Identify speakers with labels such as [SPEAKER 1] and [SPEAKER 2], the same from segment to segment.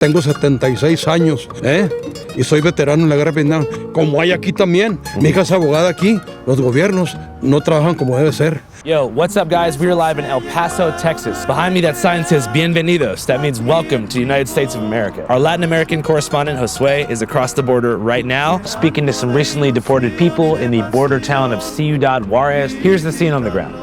[SPEAKER 1] Tengo 76 años, y soy veterano en la guerra de Vietnam. Como hay aquí también. Mi hija es abogada aquí. Los gobiernos no trabajan como debe ser.
[SPEAKER 2] Yo, what's up, guys? We're live in El Paso, Texas. Behind me, that sign says Bienvenidos. That means welcome to the United States of America. Our Latin American correspondent, Josue, is across the border right now, speaking to some recently deported people in the border town of Ciudad Juarez. Here's the scene on the ground.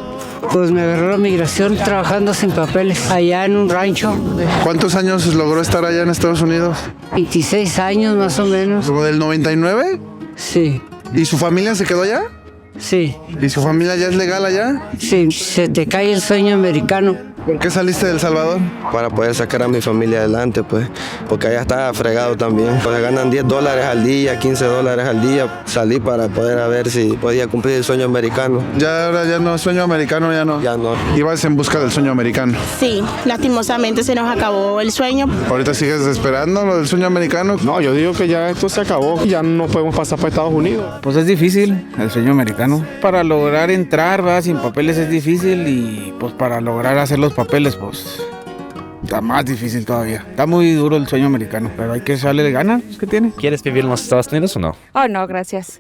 [SPEAKER 3] Pues me agarró la migración trabajando sin papeles allá en un rancho.
[SPEAKER 4] ¿Cuántos años logró estar allá en Estados Unidos?
[SPEAKER 3] 26 años más o menos.
[SPEAKER 4] ¿Como del 99?
[SPEAKER 3] Sí.
[SPEAKER 4] ¿Y su familia se quedó allá?
[SPEAKER 3] Sí.
[SPEAKER 4] ¿Y su familia ya es legal allá?
[SPEAKER 3] Sí, se te cae el sueño americano.
[SPEAKER 4] ¿Por qué saliste de El Salvador?
[SPEAKER 5] Para poder sacar a mi familia adelante, pues, porque allá está fregado también. Pues ganan $10 al día, $15 al día. Salí para poder ver si podía cumplir el sueño americano.
[SPEAKER 4] Ya ahora ya no, sueño americano ya no.
[SPEAKER 5] Ya no.
[SPEAKER 4] Ibas en busca del sueño americano.
[SPEAKER 6] Sí, lastimosamente se nos acabó el sueño.
[SPEAKER 4] ¿Ahorita sigues esperando lo del sueño americano?
[SPEAKER 7] No, yo digo que ya esto se acabó, ya no podemos pasar para Estados Unidos.
[SPEAKER 8] Pues es difícil el sueño americano. Para lograr entrar, ¿verdad? Sin papeles es difícil y pues para lograr hacer los papeles, pues está más difícil todavía. Está muy duro el sueño americano, pero hay que echarle ganas que tiene.
[SPEAKER 2] ¿Quieres vivir en los Estados Unidos o no?
[SPEAKER 9] Oh, no, gracias.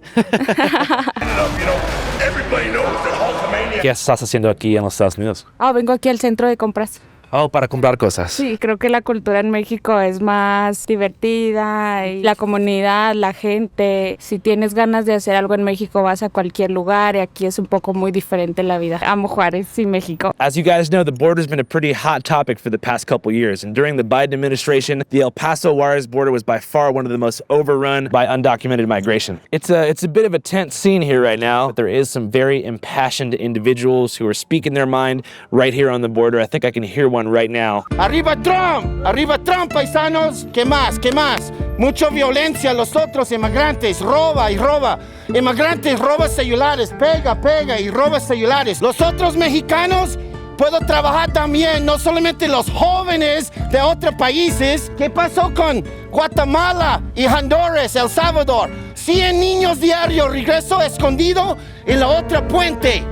[SPEAKER 2] ¿Qué estás haciendo aquí en los Estados Unidos?
[SPEAKER 9] Oh, vengo aquí al centro de compras.
[SPEAKER 2] Oh, para comprar cosas.
[SPEAKER 9] Sí, creo que la cultura en México es más divertida y la comunidad, la gente. Si tienes ganas de hacer algo en México, vas a cualquier lugar y aquí es un poco muy diferente la vida. Amo Juárez y México.
[SPEAKER 2] As you guys know, the border's been a pretty hot topic for the past couple years, and during the Biden administration, the El Paso Juarez border was by far one of the most overrun by undocumented migration. It's a bit of a tense scene here right now, but there is some very impassioned individuals who are speaking their mind right here on the border. I think I can hear one right now.
[SPEAKER 10] Arriba Trump, paisanos. ¿Qué más? Mucha violencia, los otros inmigrantes, roba y roba. Inmigrantes roba celulares, pega y roba celulares. Los otros mexicanos puedo trabajar también, no solamente los jóvenes de otros países. ¿Qué pasó con Guatemala y Honduras, El Salvador? 100 niños diarios, regreso escondido en la otra puente.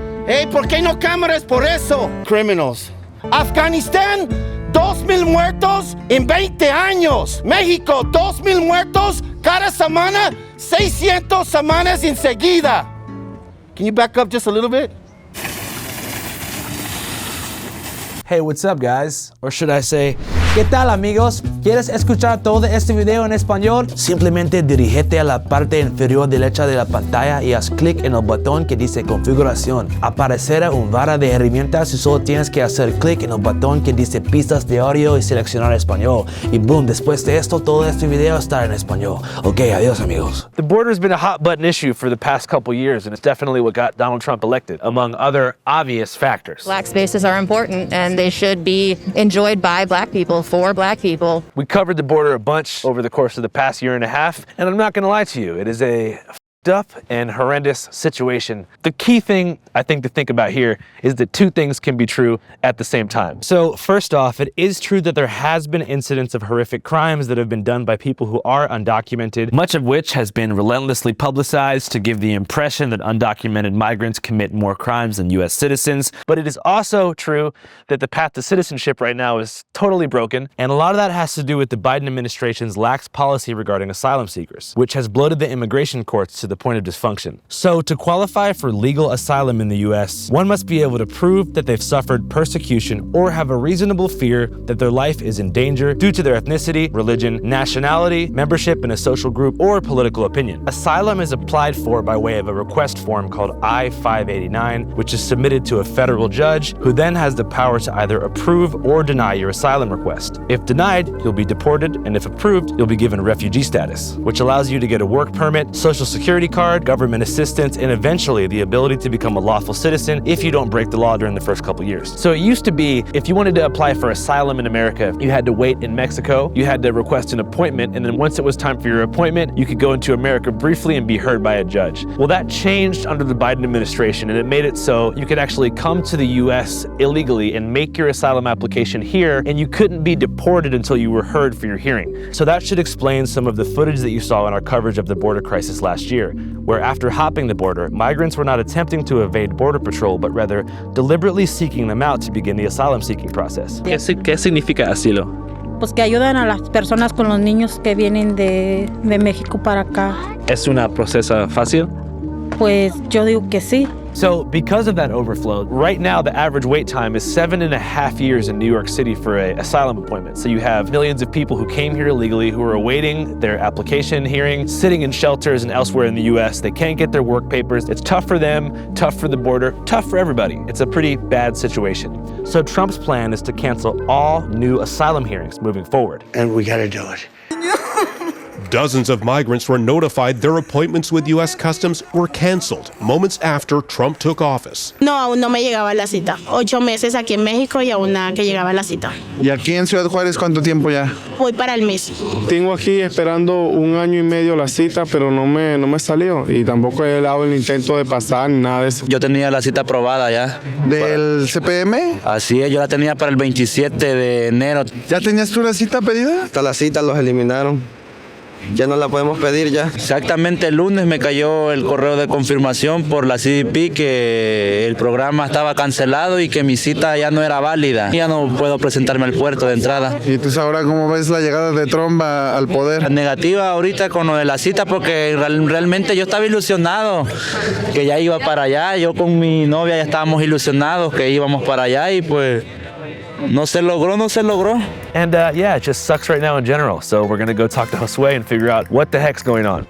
[SPEAKER 10] ¿Por qué no cámaras por eso? Criminals. Afganistán, 2,000 muertos en 20 años. México, 2,000 muertos cada semana, 600 semanas enseguida. Can you back up just a little bit?
[SPEAKER 2] Hey, what's up, guys? Or should I say, ¿qué tal, amigos? ¿Quieres escuchar todo este video en español? Simplemente dirígete a la parte inferior derecha de la pantalla y haz clic en el botón que dice configuración. Aparecerá un vara de herramientas y solo tienes que hacer clic en el botón que dice pistas de audio y seleccionar español. Y boom, después de esto, todo este video estará en español. Ok, adiós, amigos. The border's been a hot button issue for the past couple years, and it's definitely what got Donald Trump elected, among other obvious factors.
[SPEAKER 11] Black spaces are important, and they should be enjoyed by Black people for Black people.
[SPEAKER 2] We covered the border a bunch over the course of the past year and a half, and I'm not gonna lie to you, it is a up and horrendous situation. The key thing I think to think about here is that two things can be true at the same time. So first off, it is true that there has been incidents of horrific crimes that have been done by people who are undocumented, much of which has been relentlessly publicized to give the impression that undocumented migrants commit more crimes than US citizens. But it is also true that the path to citizenship right now is totally broken, and a lot of that has to do with the Biden administration's lax policy regarding asylum seekers, which has bloated the immigration courts to the point of dysfunction. So to qualify for legal asylum in the US, one must be able to prove that they've suffered persecution or have a reasonable fear that their life is in danger due to their ethnicity, religion, nationality, membership in a social group, or political opinion. Asylum is applied for by way of a request form called I-589, which is submitted to a federal judge who then has the power to either approve or deny your asylum request. If denied, you'll be deported, and if approved, you'll be given refugee status, which allows you to get a work permit, social security card, government assistance, and eventually the ability to become a lawful citizen if you don't break the law during the first couple years. So it used to be, if you wanted to apply for asylum in America, you had to wait in Mexico, you had to request an appointment, and then once it was time for your appointment, you could go into America briefly and be heard by a judge. Well, that changed under the Biden administration, and it made it so you could actually come to the US illegally and make your asylum application here, and you couldn't be deported until you were heard for your hearing. So that should explain some of the footage that you saw in our coverage of the border crisis last year, where after hopping the border, migrants were not attempting to evade Border Patrol, but rather deliberately seeking them out to begin the asylum seeking process.
[SPEAKER 12] ¿Qué significa asilo? pues que ayudan a las personas con los niños que vienen de México para acá.
[SPEAKER 2] ¿Es una proceso fácil?
[SPEAKER 12] Pues yo digo que sí.
[SPEAKER 2] So because of that overflow, right now the average wait time is 7.5 years in New York City for an asylum appointment. So you have millions of people who came here illegally who are awaiting their application hearing, sitting in shelters and elsewhere in the US. They can't get their work papers. It's tough for them, tough for the border, tough for everybody. It's a pretty bad situation. So Trump's plan is to cancel all new asylum hearings moving forward.
[SPEAKER 13] And we gotta do it.
[SPEAKER 14] Dozens of migrants were notified their appointments with U.S. Customs were canceled moments after Trump took office.
[SPEAKER 6] No, aún no me llegaba la cita. 8 meses aquí en México y aún nada que llegaba la cita.
[SPEAKER 4] ¿Y aquí en Ciudad Juárez cuánto tiempo ya?
[SPEAKER 6] Voy para el mes.
[SPEAKER 7] Tengo aquí esperando 1 año y medio la cita, pero no me salió. Y tampoco he dado el intento de pasar ni nada de eso.
[SPEAKER 15] Yo tenía la cita aprobada ya.
[SPEAKER 4] ¿Del CPM?
[SPEAKER 15] Así es, yo la tenía para el 27 de enero.
[SPEAKER 4] ¿Ya tenías tú la cita pedida?
[SPEAKER 5] Hasta la cita los eliminaron. Ya no la podemos pedir ya.
[SPEAKER 15] Exactamente el lunes me cayó el correo de confirmación por la CBP que el programa estaba cancelado y que mi cita ya no era válida. Ya no puedo presentarme al puerto de entrada.
[SPEAKER 4] ¿Y tú ahora cómo ves la llegada de Trump al poder?
[SPEAKER 15] Negativa ahorita con lo de la cita porque realmente yo estaba ilusionado que ya iba para allá. Yo con mi novia ya estábamos ilusionados que íbamos para allá y pues no se logró.
[SPEAKER 2] And yeah, it just sucks right now in general. So we're gonna go talk to Josué and figure out what the heck's going on.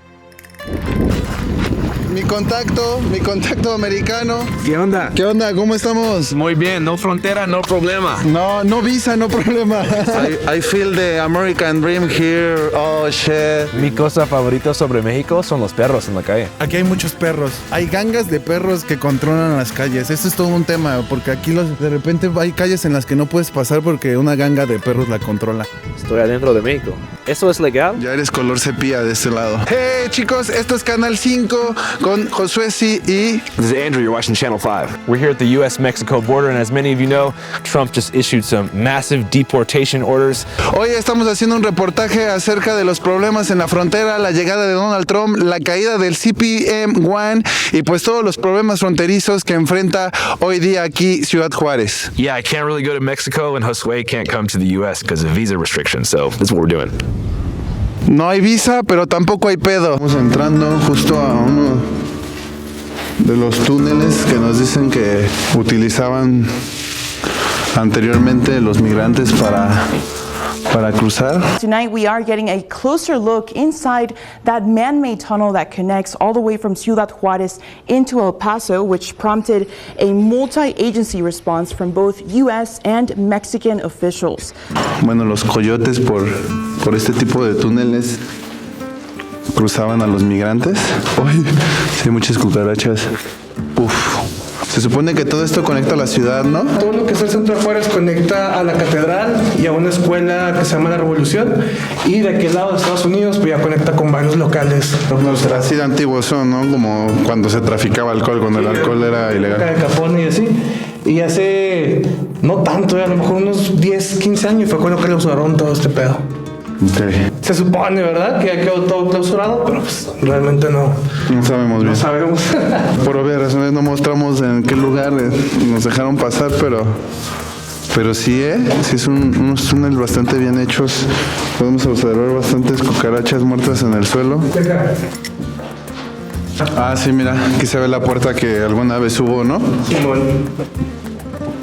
[SPEAKER 4] Mi contacto americano.
[SPEAKER 8] ¿Qué onda?
[SPEAKER 4] ¿Qué onda? ¿Cómo estamos?
[SPEAKER 8] Muy bien, no frontera, no problema.
[SPEAKER 4] No visa, no problema. I feel the American dream here. Oh, shit.
[SPEAKER 2] Mi cosa favorita sobre México son los perros en la calle.
[SPEAKER 4] Aquí hay muchos perros. Hay gangas de perros que controlan las calles. Eso es todo un tema, porque aquí de repente hay calles en las que no puedes pasar porque una ganga de perros la controla.
[SPEAKER 2] Estoy adentro de México. ¿Eso es legal?
[SPEAKER 4] Ya eres color sepia de este lado. Hey, chicos, esto es Canal 5 con Josué y...
[SPEAKER 2] This is Andrew, you're watching Channel 5. We're here at the U.S.-Mexico border, and as many of you know, Trump just issued some massive deportation orders.
[SPEAKER 4] Hoy estamos haciendo un reportaje acerca de los problemas en la frontera, la llegada de Donald Trump, la caída del CPM-1 y pues todos los problemas fronterizos que enfrenta hoy día aquí Ciudad Juárez.
[SPEAKER 2] Yeah, I can't really go to Mexico, and Josué can't come to the U.S. because of visa restrictions, so that's what we're doing.
[SPEAKER 4] No hay visa, pero tampoco hay pedo. Estamos entrando justo a uno de los túneles que nos dicen que utilizaban anteriormente los migrantes para cruzar.
[SPEAKER 16] Tonight we are getting a closer look inside that man-made tunnel that connects all the way from Ciudad Juárez into El Paso, which prompted a multi-agency response from both U.S. and Mexican officials.
[SPEAKER 4] Bueno, los coyotes por este tipo de túneles cruzaban a los migrantes. Uy, sí, hay muchas cucarachas. Uf. Se supone que todo esto conecta a la ciudad, ¿no?
[SPEAKER 17] Todo lo que es el centro de Juárez conecta a la catedral y a una escuela que se llama La Revolución, y de aquel lado de Estados Unidos pues ya conecta con varios locales.
[SPEAKER 4] Así de antiguos son, ¿no? Como cuando se traficaba alcohol, cuando el alcohol era ilegal.
[SPEAKER 17] De Capone y así. Y hace no tanto, a lo mejor unos 10, 15 años fue cuando clausuraron todo este pedo.
[SPEAKER 4] Okay.
[SPEAKER 17] Se supone, ¿verdad? Que quedó todo clausurado, pero pues realmente no.
[SPEAKER 4] No sabemos bien.
[SPEAKER 17] No sabemos.
[SPEAKER 4] Por obvias razones no mostramos en qué lugar nos dejaron pasar, pero sí, sí es unos túneles bastante bien hechos. Podemos observar bastantes cucarachas muertas en el suelo. Ah, sí, mira, aquí se ve la puerta que alguna vez hubo, ¿no?
[SPEAKER 17] Sí, bueno.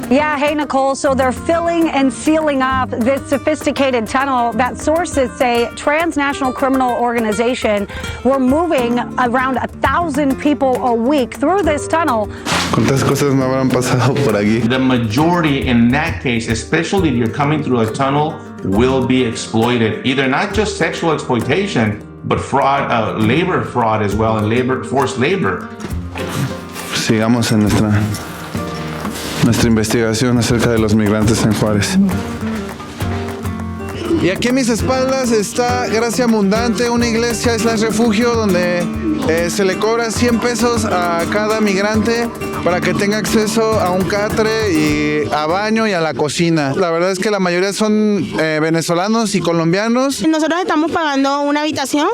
[SPEAKER 18] Yeah, hey, Nicole. So they're filling and sealing up this sophisticated tunnel that sources say transnational criminal organization were moving around 1,000 people a week through this tunnel.
[SPEAKER 4] ¿Cuántas cosas no habrán pasado por aquí?
[SPEAKER 19] The majority in that case, especially if you're coming through a tunnel, will be exploited. Either not just sexual exploitation, but fraud, labor fraud as well, and forced labor.
[SPEAKER 4] Sigamos en nuestra investigación acerca de los migrantes en Juárez. Y aquí a mis espaldas está Gracia Abundante, una iglesia refugio donde se le cobra 100 pesos a cada migrante para que tenga acceso a un catre y a baño y a la cocina. La verdad es que la mayoría son venezolanos y colombianos.
[SPEAKER 6] Nosotros estamos pagando una habitación.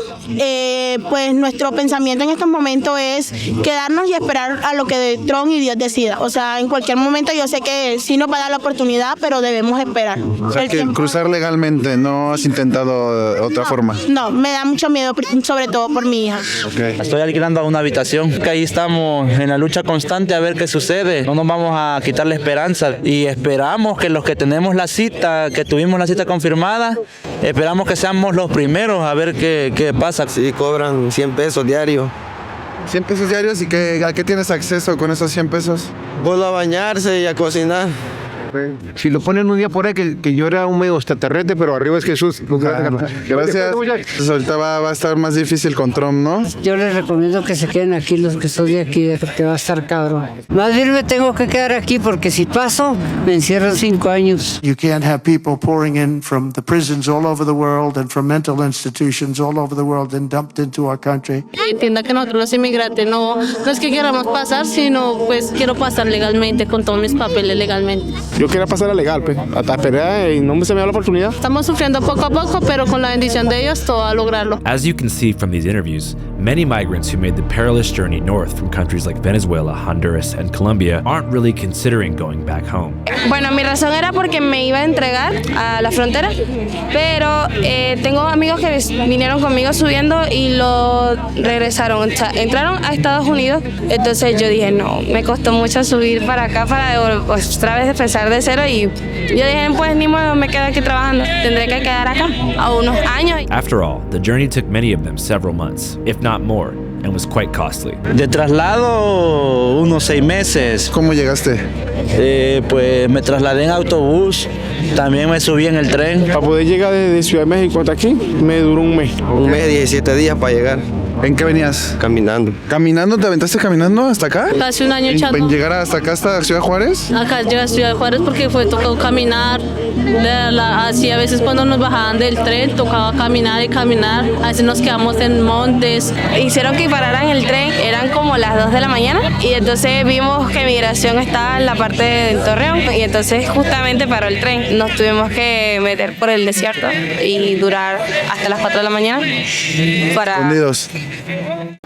[SPEAKER 6] Pues nuestro pensamiento en estos momentos es quedarnos y esperar a lo que Trump y Dios decida. O sea, en cualquier momento yo sé que sí nos va a dar la oportunidad, pero debemos esperar.
[SPEAKER 4] O sea, que cruzar legalmente no has intentado otra forma.
[SPEAKER 6] No, me da mucho miedo, sobre todo por mi hija.
[SPEAKER 4] Okay.
[SPEAKER 15] Estoy alquilando una habitación, que ahí estamos en la lucha constante a ver qué sucede. No nos vamos a quitar la esperanza y esperamos que los que tenemos la cita, que tuvimos la cita confirmada, esperamos que seamos los primeros a ver qué pasa.
[SPEAKER 5] Sí, cobran 100 pesos diarios.
[SPEAKER 4] 100 pesos diarios, ¿y a qué tienes acceso con esos 100 pesos?
[SPEAKER 5] Vuelvo a bañarse y a cocinar.
[SPEAKER 13] Si lo ponen un día por ahí que yo era un medio extraterrestre, pero arriba es Jesús.
[SPEAKER 4] Gracias. Pues ahorita va a estar más difícil con Trump, ¿no?
[SPEAKER 3] Yo les recomiendo que se queden aquí los que son de aquí, porque va a estar cabrón. Más bien me tengo que quedar aquí porque si paso, me encierran 5 años.
[SPEAKER 20] You can't have people pouring in from the prisons all over the world and from mental institutions all over the world and dumped into our country.
[SPEAKER 21] Entienda que nosotros los inmigrantes no es que queramos pasar, sino pues quiero pasar legalmente, con todos mis papeles legalmente.
[SPEAKER 7] Yo quería pasar a legal, pues, hasta esperar y no se me dio la oportunidad.
[SPEAKER 21] Estamos sufriendo poco a poco, pero con la bendición de ellos todo a lograrlo.
[SPEAKER 2] As you can see from these interviews, many migrants who made the perilous journey north from countries like Venezuela, Honduras, and Colombia aren't really considering going back home.
[SPEAKER 21] Bueno, mi razón era porque me iba a entregar a la frontera, pero tengo amigos que vinieron conmigo subiendo y lo regresaron, o sea, entraron a Estados Unidos, entonces yo dije, no, me costó mucho subir para acá para otra vez empezar de cero y yo dije, pues ni modo, me quedo aquí trabajando, tendré que quedar acá a unos años.
[SPEAKER 2] After all, the journey took many of them several months, if not more, and was quite costly.
[SPEAKER 15] De traslado, unos 6 meses.
[SPEAKER 4] ¿Cómo llegaste?
[SPEAKER 15] Pues me trasladé en autobús, también me subí en el tren.
[SPEAKER 7] Para poder llegar desde Ciudad de México hasta aquí, me duró un mes.
[SPEAKER 5] Un mes, 17 días para llegar.
[SPEAKER 4] ¿En qué venías?
[SPEAKER 5] Caminando.
[SPEAKER 4] ¿Caminando? ¿Te aventaste caminando hasta acá?
[SPEAKER 21] Casi un año echando.
[SPEAKER 4] ¿En llegar hasta acá, hasta Ciudad Juárez?
[SPEAKER 21] Acá llegué a Ciudad Juárez porque fue tocado caminar. Así a veces cuando nos bajaban del tren tocaba caminar y caminar. A veces nos quedamos en montes. Hicieron que pararan el tren, eran como las 2 de la mañana y entonces vimos que migración estaba en la parte de Torreón y entonces justamente paró el tren. Nos tuvimos que meter por el desierto y durar hasta las 4 de la mañana para...
[SPEAKER 4] Escondidos.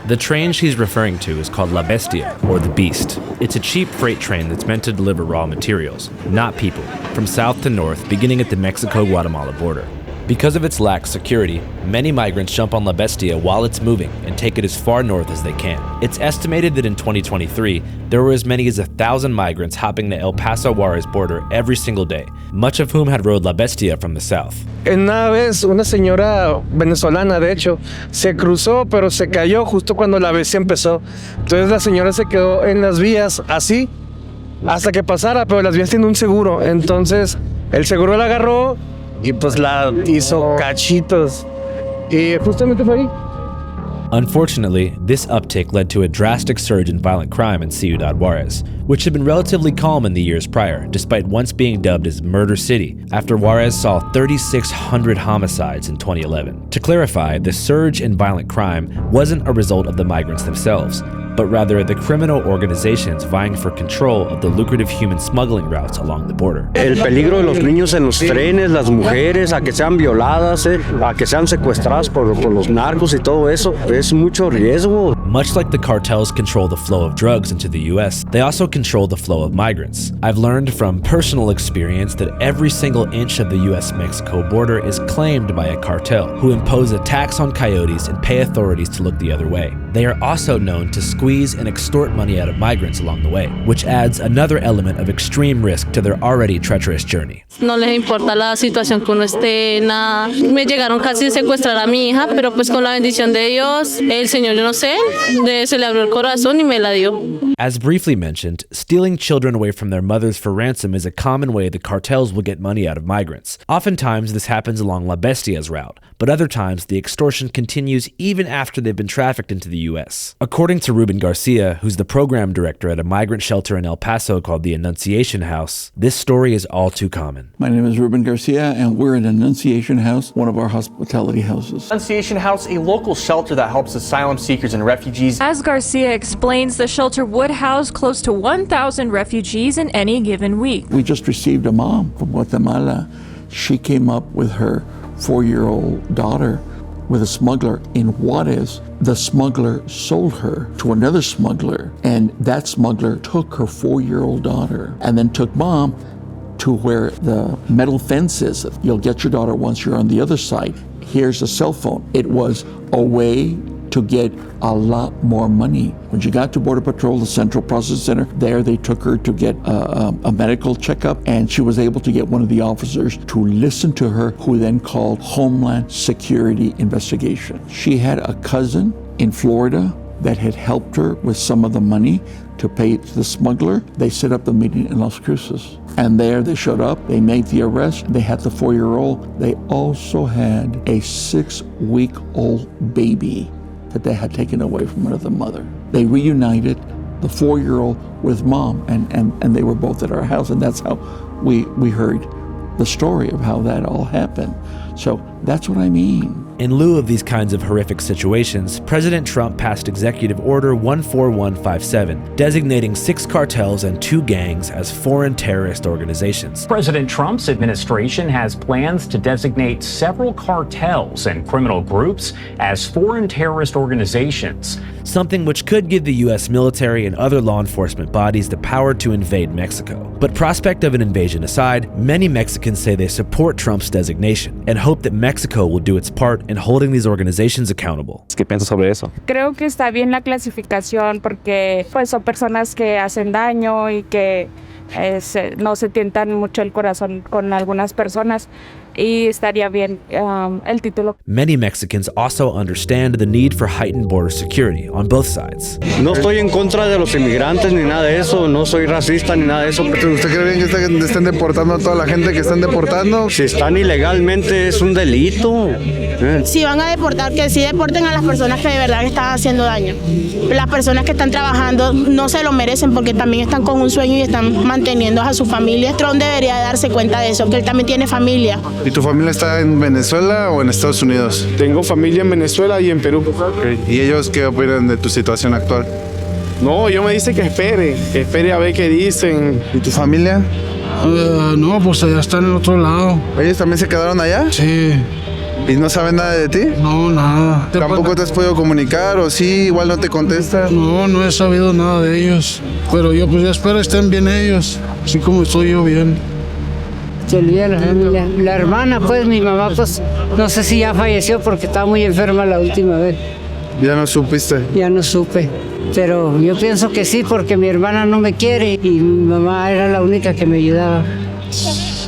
[SPEAKER 2] The train she's referring to is called La Bestia, or the Beast. It's a cheap freight train that's meant to deliver raw materials, not people, from south to north, beginning at the Mexico-Guatemala border. Because of its lax security, many migrants jump on La Bestia while it's moving and take it as far north as they can. It's estimated that in 2023, there were as many as 1,000 migrants hopping the El Paso-Juarez border every single day, much of whom had rode La Bestia from the south.
[SPEAKER 17] Una vez una señora venezolana, de hecho, se cruzó, pero se cayó justo cuando la bestia empezó. Entonces la señora se quedó en las vías así hasta que pasara, pero las vías tienen un seguro. Entonces el seguro la agarró y pues la hizo cachitos. Y justamente fue ahí.
[SPEAKER 2] Unfortunately, this uptick led to a drastic surge in violent crime in Ciudad Juarez, which had been relatively calm in the years prior, despite once being dubbed as Murder City, after Juarez saw 3,600 homicides in 2011. To clarify, the surge in violent crime wasn't a result of the migrants themselves, but rather the criminal organizations vying for control of the lucrative human smuggling routes along the border.
[SPEAKER 13] El peligro de los niños en los trenes, las mujeres, a que sean violadas, a que sean secuestradas por los narcos y todo eso, es mucho riesgo.
[SPEAKER 2] Much like the cartels control the flow of drugs into the US, they also control the flow of migrants. I've learned from personal experience that every single inch of the US-Mexico border is claimed by a cartel, who impose a tax on coyotes and pay authorities to look the other way. They are also known to squeeze and extort money out of migrants along the way, which adds another element of extreme risk to their already treacherous journey.
[SPEAKER 21] No les importa la situación que uno esté, nada. Me llegaron casi a secuestrar a mi hija, pero pues con la bendición de Dios, el Señor, yo no sé, se le abrió el corazón y me la dio.
[SPEAKER 2] As briefly mentioned, stealing children away from their mothers for ransom is a common way the cartels will get money out of migrants. Oftentimes, this happens along La Bestia's route, but other times the extortion continues even after they've been trafficked into the U.S. According to Ruben Garcia, who's the program director at a migrant shelter in El Paso called the Annunciation House, this story is all too common.
[SPEAKER 22] My name is Ruben Garcia, and we're in Annunciation House, one of our hospitality houses.
[SPEAKER 23] Annunciation House, a local shelter that helps asylum seekers and refugees.
[SPEAKER 24] As Garcia explains, the shelter would house close to 1,000 refugees in any given week.
[SPEAKER 22] We just received a mom from Guatemala. She came up with her 4-year-old daughter with a smuggler in Juarez. The smuggler sold her to another smuggler, and that smuggler took her 4-year-old daughter and then took mom to where the metal fence is. You'll get your daughter once you're on the other side. Here's a cell phone. It was a way to get a lot more money. When she got to Border Patrol, the Central Processing Center, there they took her to get a medical checkup, and she was able to get one of the officers to listen to her, who then called Homeland Security Investigation. She had a cousin in Florida that had helped her with some of the money to pay to the smuggler. They set up the meeting in Las Cruces. And there they showed up, they made the arrest, they had the 4-year-old. They also had a 6-week-old baby that they had taken away from another mother. They reunited the 4-year-old with mom, and they were both at our house, and that's how we heard the story of how that all happened. So that's what I mean.
[SPEAKER 2] In lieu of these kinds of horrific situations, President Trump passed Executive Order 14157, designating 6 cartels and 2 gangs as foreign terrorist organizations.
[SPEAKER 1] President Trump's administration has plans to designate several cartels and criminal groups as foreign terrorist organizations.
[SPEAKER 2] Something which could give the U.S. military and other law enforcement bodies the power to invade Mexico. But prospect of an invasion aside, many Mexicans say they support Trump's designation and hope that Mexico will do its part in holding these organizations accountable. ¿Qué piensas sobre eso?
[SPEAKER 9] Creo que está bien la clasificación porque pues son personas que hacen daño y que no se tientan mucho el corazón con algunas personas. Y estaría bien el título.
[SPEAKER 2] Many Mexicans also understand the need for heightened border security on both sides.
[SPEAKER 13] No estoy en contra de los inmigrantes ni nada de eso, no soy racista ni nada de eso.
[SPEAKER 4] ¿Usted cree bien que estén deportando a toda la gente que están deportando?
[SPEAKER 13] Si están ilegalmente es un delito.
[SPEAKER 6] Si van a deportar, que sí deporten a las personas que de verdad están haciendo daño. Las personas que están trabajando no se lo merecen porque también están con un sueño y están manteniendo a su familia. Trump debería darse cuenta de eso, que él también tiene familia.
[SPEAKER 4] ¿Y tu familia está en Venezuela o en Estados Unidos?
[SPEAKER 7] Tengo familia en Venezuela y en Perú.
[SPEAKER 4] Okay. ¿Y ellos qué opinan de tu situación actual?
[SPEAKER 7] No, yo me dice que espere a ver qué dicen.
[SPEAKER 4] ¿Y tu familia?
[SPEAKER 10] No, pues allá están en otro lado.
[SPEAKER 4] ¿Ellos también se quedaron allá?
[SPEAKER 10] Sí.
[SPEAKER 4] ¿Y no saben nada de ti?
[SPEAKER 10] No, nada.
[SPEAKER 4] ¿Tampoco te has podido comunicar o sí, igual no te contestan?
[SPEAKER 10] No he sabido nada de ellos. Pero yo pues ya espero estén bien ellos, así como estoy yo bien.
[SPEAKER 3] Se olvida la familia. La hermana, pues, mi mamá, pues, no sé si ya falleció porque estaba muy enferma la última vez.
[SPEAKER 4] ¿Ya no supiste?
[SPEAKER 3] Ya no supe. Pero yo pienso que sí, porque mi hermana no me quiere y mi mamá era la única que me ayudaba.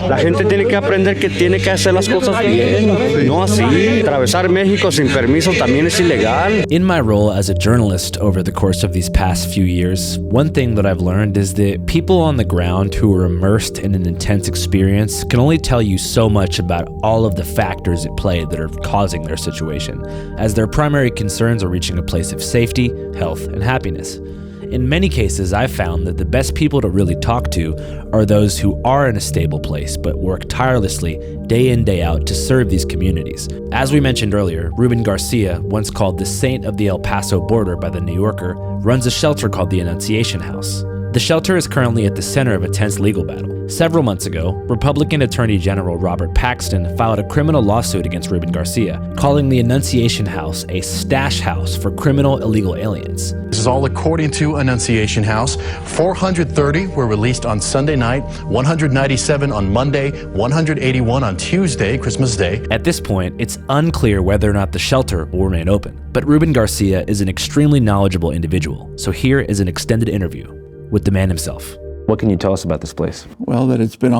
[SPEAKER 13] La gente tiene que aprender que tiene que hacer las cosas bien, no así. Atravesar México sin permiso también es ilegal.
[SPEAKER 2] In my role as a journalist over the course of these past few years, one thing that I've learned is that people on the ground who are immersed in an intense experience can only tell you so much about all of the factors at play that are causing their situation, as their primary concerns are reaching a place of safety, health, and happiness. In many cases, I've found that the best people to really talk to are those who are in a stable place but work tirelessly day in, day out to serve these communities. As we mentioned earlier, Ruben Garcia, once called the saint of the El Paso border by the New Yorker, runs a shelter called the Annunciation House. The shelter is currently at the center of a tense legal battle. Several months ago, Republican Attorney General Robert Paxton filed a criminal lawsuit against Ruben Garcia, calling the Annunciation House a stash house for criminal illegal aliens.
[SPEAKER 11] This is all according to Annunciation House. 430 were released on Sunday night, 197 on Monday, 181 on Tuesday, Christmas Day.
[SPEAKER 2] At this point, it's unclear whether or not the shelter will remain open. But Ruben Garcia is an extremely knowledgeable individual, so here is an extended interview with the man himself. What can you tell us about this place?
[SPEAKER 22] Well, that it's been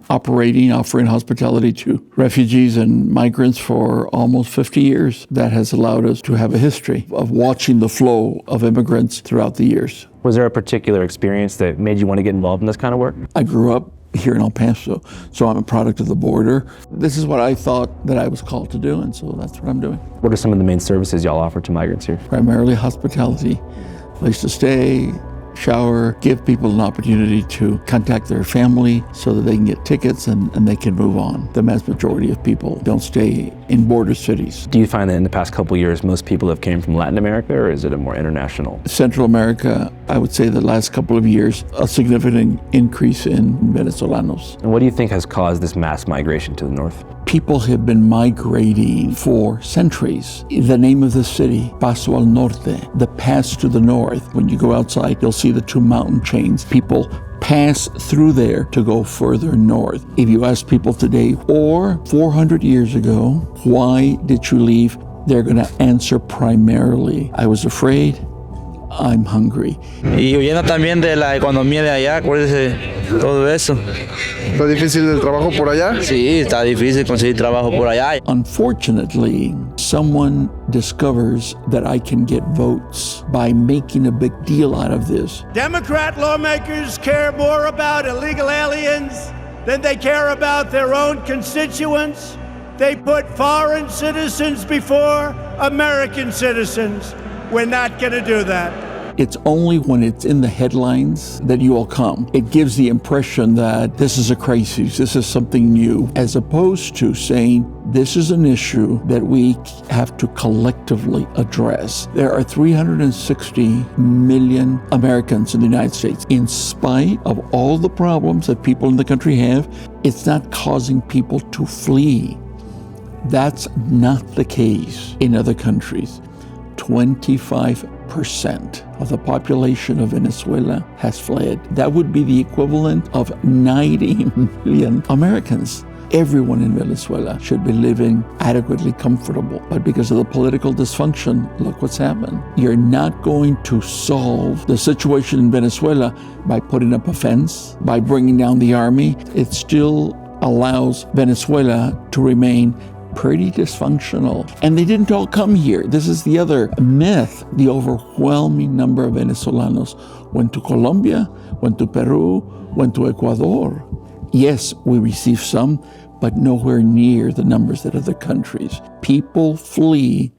[SPEAKER 22] operating, offering hospitality to refugees and migrants for almost 50 years. That has allowed us to have a history of watching the flow of immigrants throughout the years.
[SPEAKER 2] Was there a particular experience that made you want to get involved in this kind of work?
[SPEAKER 22] I grew up here in El Paso, so I'm a product of the border. This is what I thought that I was called to do, and so that's what I'm doing.
[SPEAKER 2] What are some of the main services y'all offer to migrants here?
[SPEAKER 22] Primarily hospitality, place to stay, shower, give people an opportunity to contact their family so that they can get tickets and they can move on. The vast majority of people don't stay in border cities.
[SPEAKER 2] Do you find that in the past couple of years, most people have came from Latin America, or is it a more international?
[SPEAKER 22] Central America, I would say the last couple of years, a significant increase in Venezolanos.
[SPEAKER 2] And what do you think has caused this mass migration to the north?
[SPEAKER 22] People have been migrating for centuries. The name of the city, Paso al Norte, the pass to the north. When you go outside, you'll see the two mountain chains. People pass through there to go further north. If you ask people today or 400 years ago, why did you leave? They're going to answer primarily, I was afraid, I'm hungry.
[SPEAKER 15] Y huyendo también de la economía de allá, acuérdese, todo eso.
[SPEAKER 4] ¿Está difícil el trabajo por allá?
[SPEAKER 15] Sí, está difícil conseguir trabajo por allá.
[SPEAKER 22] Unfortunately, someone discovers that I can get votes by making a big deal out of this.
[SPEAKER 8] Democrat lawmakers care more about illegal aliens than they care about their own constituents. They put foreign citizens before American citizens. We're not going to do that.
[SPEAKER 22] It's only when it's in the headlines that you all come. It gives the impression that this is a crisis, this is something new, as opposed to saying this is an issue that we have to collectively address. There are 360 million Americans in the United States. In spite of all the problems that people in the country have, it's not causing people to flee. That's not the case in other countries. 25% of the population of Venezuela has fled. That would be the equivalent of 90 million Americans. Everyone in Venezuela should be living adequately comfortable. But because of the political dysfunction, look what's happened. You're not going to solve the situation in Venezuela by putting up a fence, by bringing down the army. It still allows Venezuela to remain pretty dysfunctional. And they didn't all come here. This is the other myth. The overwhelming number of Venezolanos went to Colombia, went to Peru, went to Ecuador. Yes, we received some, but nowhere near the numbers that other countries. People flee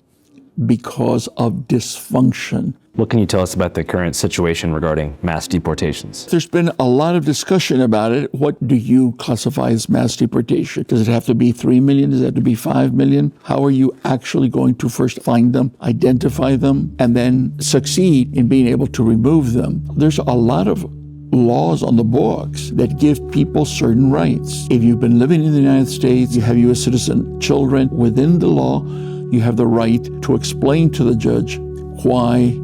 [SPEAKER 22] because of dysfunction.
[SPEAKER 23] What can you tell us about the current situation regarding mass deportations?
[SPEAKER 22] There's been a lot of discussion about it. What do you classify as mass deportation? Does it have to be 3 million? Does it have to be 5 million? How are you actually going to first find them, identify them, and then succeed in being able to remove them? There's a lot of laws on the books that give people certain rights. If you've been living in the United States, you have U.S. citizen children, within the law, you have the right to explain to the judge why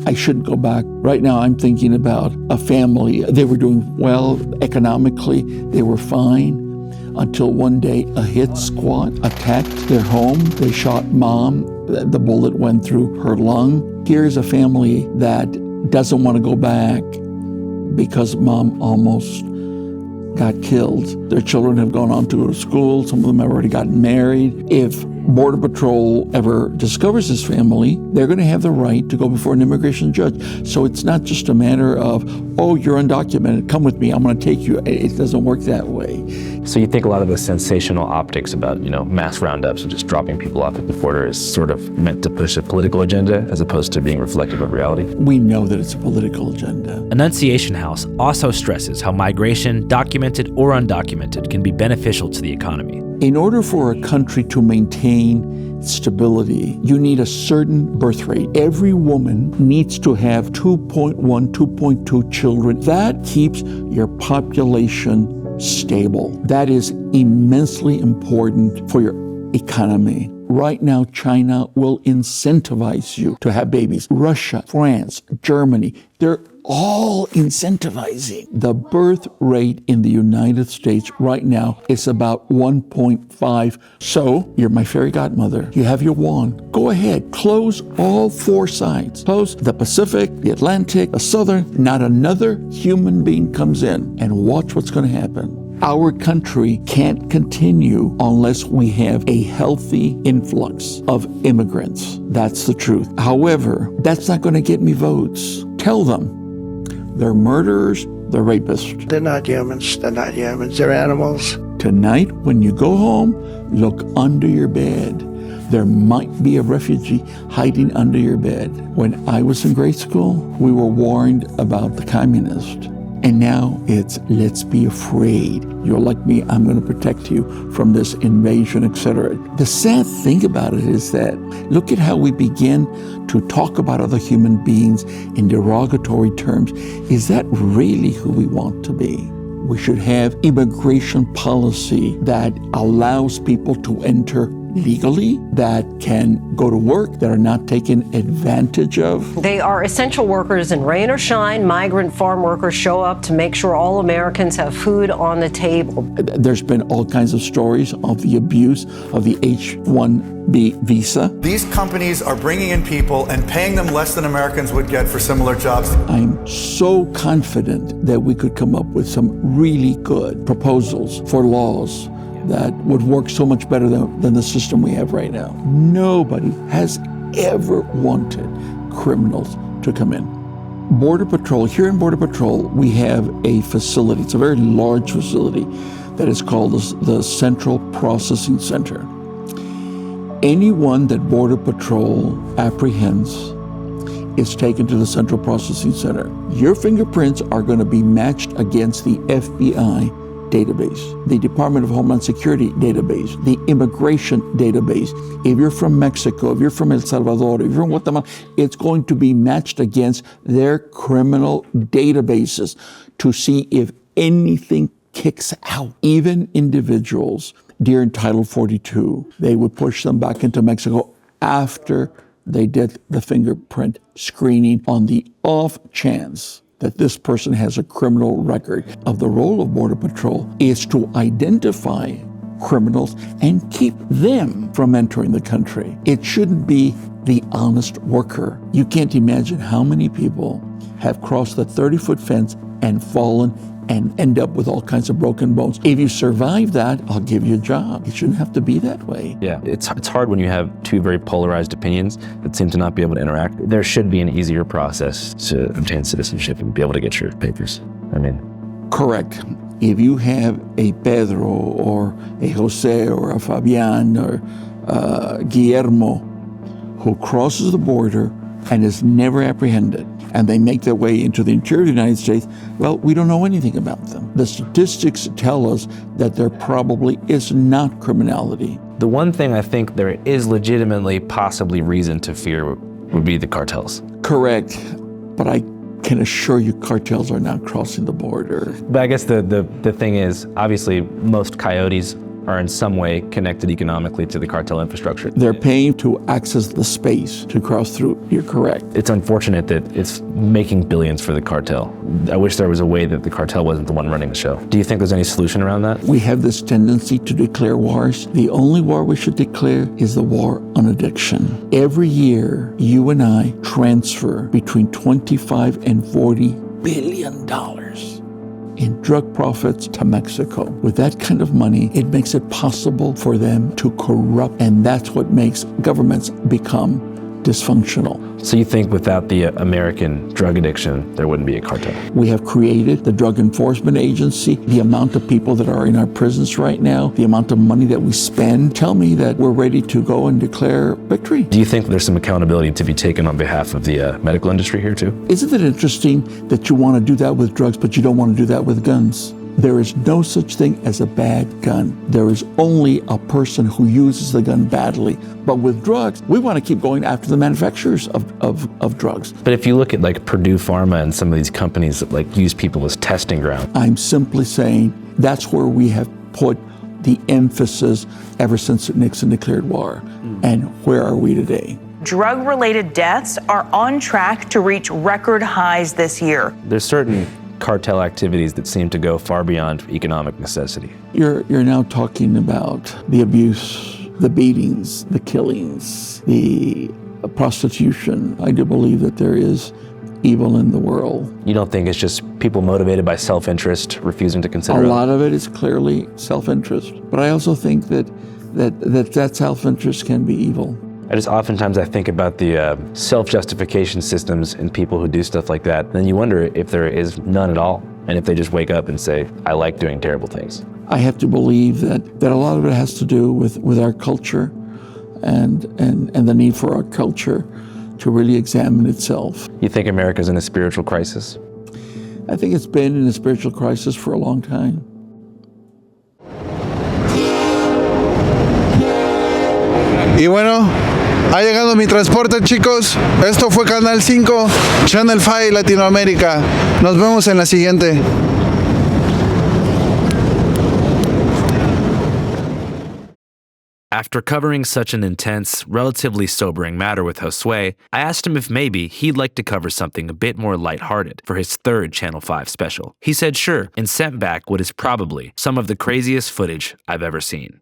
[SPEAKER 22] I shouldn't go back. Right now, I'm thinking about a family. They were doing well economically. They were fine until one day a hit squad attacked their home. They shot mom. The bullet went through her lung. Here's a family that doesn't want to go back because mom almost got killed. Their children have gone on to go to school. Some of them have already gotten married. If Border Patrol ever discovers this family, they're going to have the right to go before an immigration judge. So it's not just a matter of, oh, you're undocumented, come with me, I'm going to take you. It doesn't work that way.
[SPEAKER 23] So you think a lot of the sensational optics about, mass roundups and just dropping people off at the border is sort of meant to push a political agenda as opposed to being reflective of reality?
[SPEAKER 22] We know that it's a political agenda.
[SPEAKER 12] Annunciation House also stresses how migration, documented or undocumented, can be beneficial to the economy.
[SPEAKER 22] In order for a country to maintain stability, you need a certain birth rate. Every woman needs to have 2.1, 2.2 children. That keeps your population stable. That is immensely important for your economy. Right now, China will incentivize you to have babies. Russia, France, Germany, they're all incentivizing. The birth rate in the United States right now is about 1.5. So, you're my fairy godmother. You have your wand. Go ahead, close all 4 sides. Close the Pacific, the Atlantic, the Southern. Not another human being comes in, and watch what's going to happen. Our country can't continue unless we have a healthy influx of immigrants. That's the truth. However, that's not going to get me votes. Tell them they're murderers, they're rapists.
[SPEAKER 20] They're not humans. They're not humans. They're animals.
[SPEAKER 22] Tonight, when you go home, look under your bed. There might be a refugee hiding under your bed. When I was in grade school, we were warned about the communists. And now it's, let's be afraid. You're like me, I'm going to protect you from this invasion, etc. The sad thing about it is that, look at how we begin to talk about other human beings in derogatory terms. Is that really who we want to be? We should have immigration policy that allows people to enter legally, that can go to work, that are not taken advantage of.
[SPEAKER 14] They are essential workers, and rain or shine, migrant farm workers show up to make sure all Americans have food on the table.
[SPEAKER 22] There's been all kinds of stories of the abuse of the H-1B visa.
[SPEAKER 16] These companies are bringing in people and paying them less than Americans would get for similar jobs.
[SPEAKER 22] I'm so confident that we could come up with some really good proposals for laws that would work so much better than the system we have right now. Nobody has ever wanted criminals to come in. Border Patrol, here in Border Patrol, we have a facility. It's a very large facility that is called the Central Processing Center. Anyone that Border Patrol apprehends is taken to the Central Processing Center. Your fingerprints are going to be matched against the FBI database, the Department of Homeland Security database, the immigration database. If you're from Mexico, if you're from El Salvador, if you're from Guatemala, it's going to be matched against their criminal databases to see if anything kicks out. Even individuals during Title 42, they would push them back into Mexico after they did the fingerprint screening on the off chance that this person has a criminal record. The role of Border Patrol is to identify criminals and keep them from entering the country. It shouldn't be the honest worker. You can't imagine how many people have crossed the 30-foot fence and fallen and end up with all kinds of broken bones. If you survive that, I'll give you a job. It shouldn't have to be that way.
[SPEAKER 23] Yeah, it's hard when you have two very polarized opinions that seem to not be able to interact. There should be an easier process to obtain citizenship and be able to get your papers.
[SPEAKER 22] Correct. If you have a Pedro or a Jose or a Fabian or Guillermo who crosses the border and is never apprehended, and they make their way into the interior of the United States, well, we don't know anything about them. The statistics tell us that there probably is not criminality.
[SPEAKER 23] The one thing I think there is legitimately possibly reason to fear would be the cartels.
[SPEAKER 22] Correct, but I can assure you cartels are not crossing the border.
[SPEAKER 23] But I guess the thing is, obviously, most coyotes are in some way connected economically to the cartel infrastructure.
[SPEAKER 22] They're paying to access the space to cross through. You're correct.
[SPEAKER 23] It's unfortunate that it's making billions for the cartel. I wish there was a way that the cartel wasn't the one running the show. Do you think there's any solution around that?
[SPEAKER 22] We have this tendency to declare wars. The only war we should declare is the war on addiction. Every year, you and I transfer between 25 and 40 billion dollars in drug profits to Mexico. With that kind of money, it makes it possible for them to corrupt, and that's what makes governments become dysfunctional.
[SPEAKER 23] So you think without the American drug addiction, there wouldn't be a cartel?
[SPEAKER 22] We have created the Drug Enforcement Agency. The amount of people that are in our prisons right now, the amount of money that we spend, tell me that we're ready to go and declare victory.
[SPEAKER 23] Do you think there's some accountability to be taken on behalf of the medical industry here too?
[SPEAKER 22] Isn't it interesting that you want to do that with drugs, but you don't want to do that with guns? There is no such thing as a bad gun. There is only a person who uses the gun badly. But with drugs, we want to keep going after the manufacturers of drugs.
[SPEAKER 23] But if you look at like Purdue Pharma and some of these companies that like use people as testing ground.
[SPEAKER 22] I'm simply saying that's where we have put the emphasis ever since Nixon declared war. And where are we today?
[SPEAKER 18] Drug-related deaths are on track to reach record highs this year.
[SPEAKER 23] There's certain cartel activities that seem to go far beyond economic necessity.
[SPEAKER 22] You're now talking about the abuse, the beatings, the killings, the prostitution. I do believe that there is evil in the world.
[SPEAKER 23] You don't think it's just people motivated by self-interest, refusing to consider?
[SPEAKER 22] A lot of it is clearly self-interest, but I also think that self-interest can be evil.
[SPEAKER 23] Oftentimes I think about the self-justification systems in people who do stuff like that. Then you wonder if there is none at all, and if they just wake up and say, I like doing terrible things.
[SPEAKER 22] I have to believe that a lot of it has to do with our culture and the need for our culture to really examine itself.
[SPEAKER 23] You think America's in a spiritual crisis?
[SPEAKER 22] I think it's been in a spiritual crisis for a long time.
[SPEAKER 4] Y bueno, ha llegado mi transporte, chicos. Esto fue Canal 5, Channel 5 Latinoamérica. Nos vemos en la siguiente.
[SPEAKER 12] After covering such an intense, relatively sobering matter with Josue, I asked him if maybe he'd like to cover something a bit more lighthearted for his third Channel 5 special. He said sure, and sent back what is probably some of the craziest footage I've ever seen.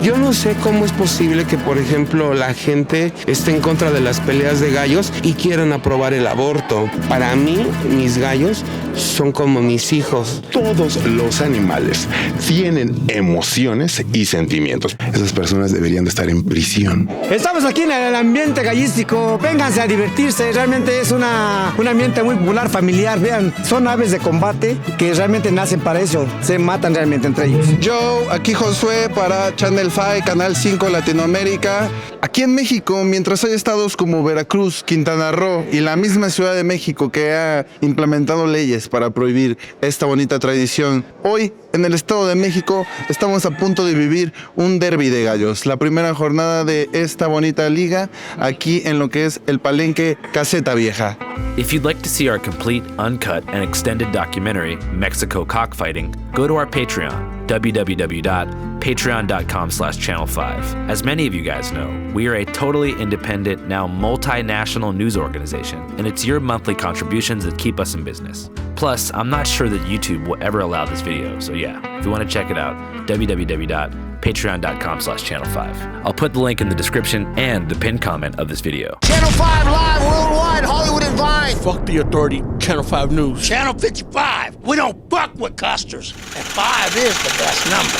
[SPEAKER 5] Yo no sé cómo es posible que, por ejemplo, la gente esté en contra de las peleas de gallos y quieran aprobar el aborto. Para mí, mis gallos son como mis hijos.
[SPEAKER 17] Todos los animales tienen emociones y sentimientos. Esas personas deberían de estar en prisión.
[SPEAKER 19] Estamos aquí en el ambiente gallístico. Vénganse a divertirse. Realmente es un ambiente muy popular, familiar. Vean, son aves de combate que realmente nacen para eso. Se matan realmente entre ellos.
[SPEAKER 4] Yo, aquí Josué para Channel 5, Canal 5 Latinoamérica. Aquí en México, mientras hay estados como Veracruz, Quintana Roo y la misma Ciudad de México que ha implementado leyes para prohibir esta bonita tradición, hoy en el Estado de México estamos a punto de vivir un derbi de gallos, la primera jornada de esta bonita liga aquí en lo que es el Palenque Caseta Vieja.
[SPEAKER 12] If you'd like to see our complete, uncut, and extended documentary, Mexico Cockfighting, go to our Patreon, www.patreon.com/channel5. As many of you guys know, we are a totally independent, now multinational news organization, and it's your monthly contributions that keep us in business. Plus, I'm not sure that YouTube will ever allow this video, so yeah, if you want to check it out, www.patreon.com/channel5. I'll put the link in the description and the pinned comment of this video.
[SPEAKER 21] Channel 5 live worldwide, Hollywood and Vine.
[SPEAKER 10] Fuck the authority, Channel 5 News.
[SPEAKER 21] Channel 55. We don't fuck with custers. And 5 is the best number.